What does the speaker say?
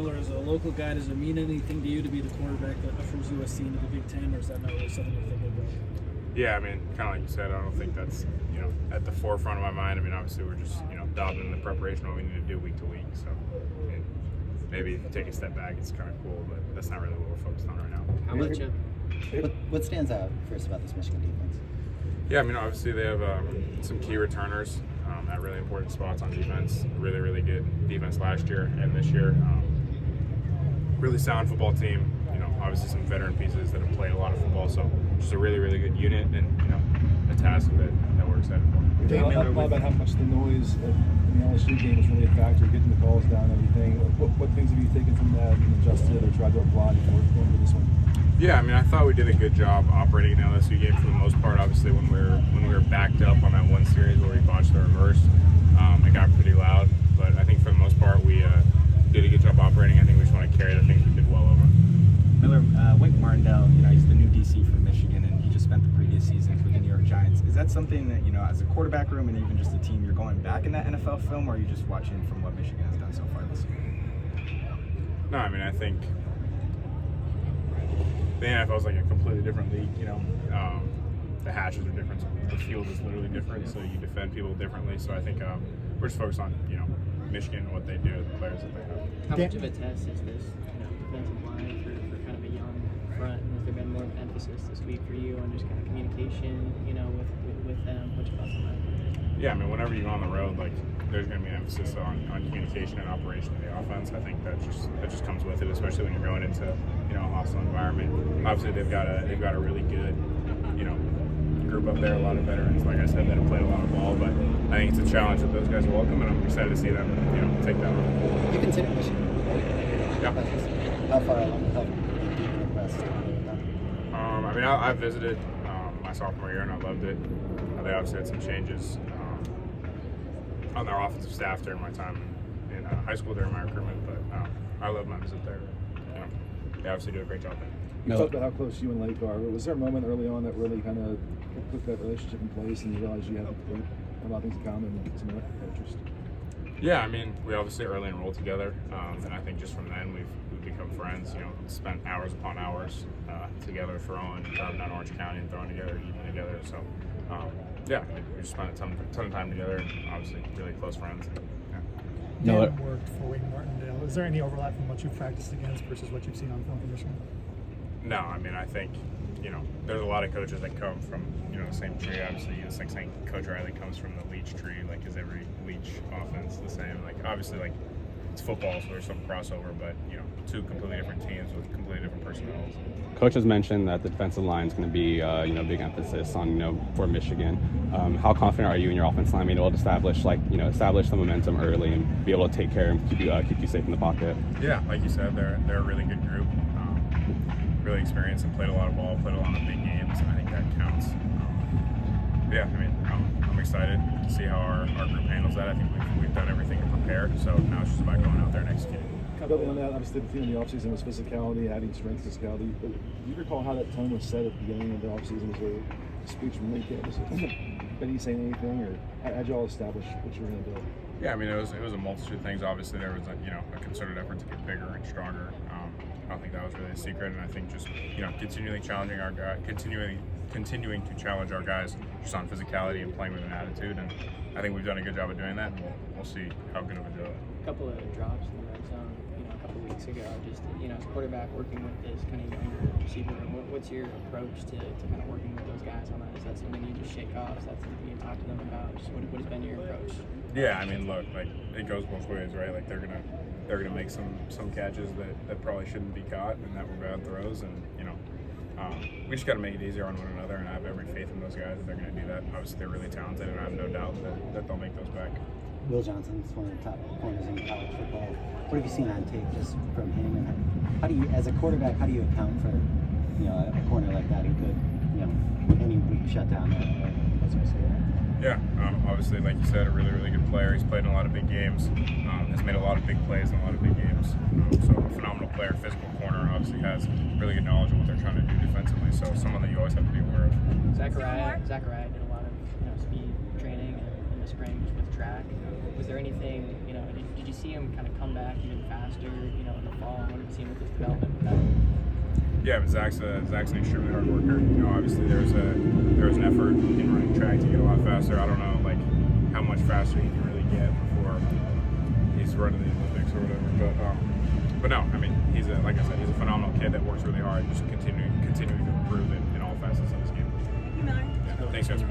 Miller, as a local guy, does it mean anything to you to be the quarterback that ushers USC into the Big Ten, or is that not really something you're thinking about? Yeah, I mean, kind of like you said, I don't think that's, at the forefront of my mind. I mean, obviously we're just, diving in the preparation of what we need to do week to week. So I mean, maybe if you take a step back, it's kind of cool, but that's not really what we're focused on right now. How much of what stands out first about this Michigan defense? Yeah, I mean, obviously they have some key returners at really important spots on defense. Really, really good defense last year and this year. Really sound football team. Obviously some veteran pieces that have played a lot of football. So just a really, really good unit and, a task that we're excited for. Talk about how much the noise in the LSU game was really a factor, getting the calls down and everything. What things have you taken from that and adjusted or tried to apply before going to this one? Yeah, I mean, I thought we did a good job operating the LSU game for the most part. Obviously, when we were backed up on that one series where we botched the reverse, it got pretty loud. But I think for the most part, we did a good job operating. I think we just want to carry the things we did well over. Miller, Wink Martindale, he's the new DC from Michigan, and he just spent the previous seasons with the New York Giants. Is that something that, as a quarterback room and even just a team, you're going back in that NFL film, or are you just watching from what Michigan has done so far this year? No, I mean, I think the NFL is like a completely different league. The hatches are different. The field is literally different, so you defend people differently. So I think we're just focused on Michigan and what they do, the players that they have. How much of a test is this defensive line for kind of a young front? And has there been more emphasis this week for you on just kind of communication, with them? What's your thoughts on that? Yeah, I mean, whenever you go on the road, like there's going to be an emphasis on communication and operation of the offense. I think that just comes with it, especially when you're going into a hostile environment. Obviously, they've got a really good group up there, a lot of veterans, like I said, that have played a lot of ball. But I think it's a challenge that those guys are welcome, and I'm excited to see them take that on. You consider Michigan, right? Yeah. How far along have you progressed? I mean, I visited my sophomore year and I loved it. They obviously had some changes on their offensive staff during my time in high school during my recruitment, but I love my visit there. They obviously do a great job there. You talked about how close you and Lake are. Was there a moment early on that really kind of put that relationship in place and you realized you had a lot of things in common and some interest? Yeah, I mean, we obviously early enrolled together, and I think just from then we've become friends. Spent hours upon hours together driving down Orange County and throwing together, eating together. So, yeah, we just spent a ton of time together, and obviously really close friends. Yeah. Dan worked for Wink Martindale. Is there any overlap from what you've practiced against versus what you've seen on film from Michigan? No, I mean, I think there's a lot of coaches that come from the same tree. Obviously, it's like saying Coach Riley comes from the Leach tree. Like, is every Leach offense the same? Like, obviously, like it's football, so there's some crossover, but two completely different teams with completely different personnel. Coach has mentioned that the defensive line is going to be a big emphasis on for Michigan. How confident are you in your offensive line being able to establish the momentum early and be able to take care and keep you safe in the pocket? Yeah, like you said, they're a really good group. Really experienced and played a lot of ball, played a lot of big games, and I think that counts. Yeah, I mean, I'm excited to see how our group handles that. I think we've done everything to prepare, so now it's just about going out there and executing. Building on that, obviously the theme in the offseason was physicality, adding strength, physicality. But do you recall how that tone was set at the beginning of the offseason? Was there a speech from Lake campus? Benny saying anything, or how'd you all establish what you were going to do? Yeah, I mean, it was a multitude of things. Obviously, there was a concerted effort to get bigger and stronger. I don't think that was really a secret, and I think just continuing challenging our guys, continuing to challenge our guys just on physicality and playing with an attitude, and I think we've done a good job of doing that, and we'll see how good of a job. A couple of drops in the red zone, a couple of weeks ago. Just as a quarterback working with this kind of younger receiver, what's your approach to kind of working with those guys on that? Is that something you just shake off? Is that something you talk to them about? Just what has been your approach? Yeah, I mean, look, like it goes both ways, right? Like they're gonna make some catches that probably shouldn't be caught and that were bad throws, and we just got to make it easier on one another, and I have every faith in those guys that they're going to do that. Obviously, they're really talented, and I have no doubt that they'll make those back. Will Johnson's one of the top corners in college football. What have you seen on tape just from him, and how do you, as a quarterback, how do you account for a corner like that who could any week shut down that sort of thing? Yeah, obviously, like you said, a really, really good player. He's played in a lot of big games, has made a lot of big plays in a lot of big games. So a phenomenal player, physical corner, obviously has really good knowledge of what they're trying to do defensively. So someone that you always have to be aware of. Zachariah did a lot of speed training in the spring just with track. Was there anything, did you see him kind of come back even faster, you know, in the fall? What have you seen with his development with that? Yeah, but Zach's an extremely hard worker. You know, obviously there was an effort in running track to get a lot faster. I don't know like how much faster he can really get before he's running the Olympics or whatever. But no, I mean like I said, he's a phenomenal kid that works really hard, just continuing to improve in all facets of his game. Yeah, thanks guys.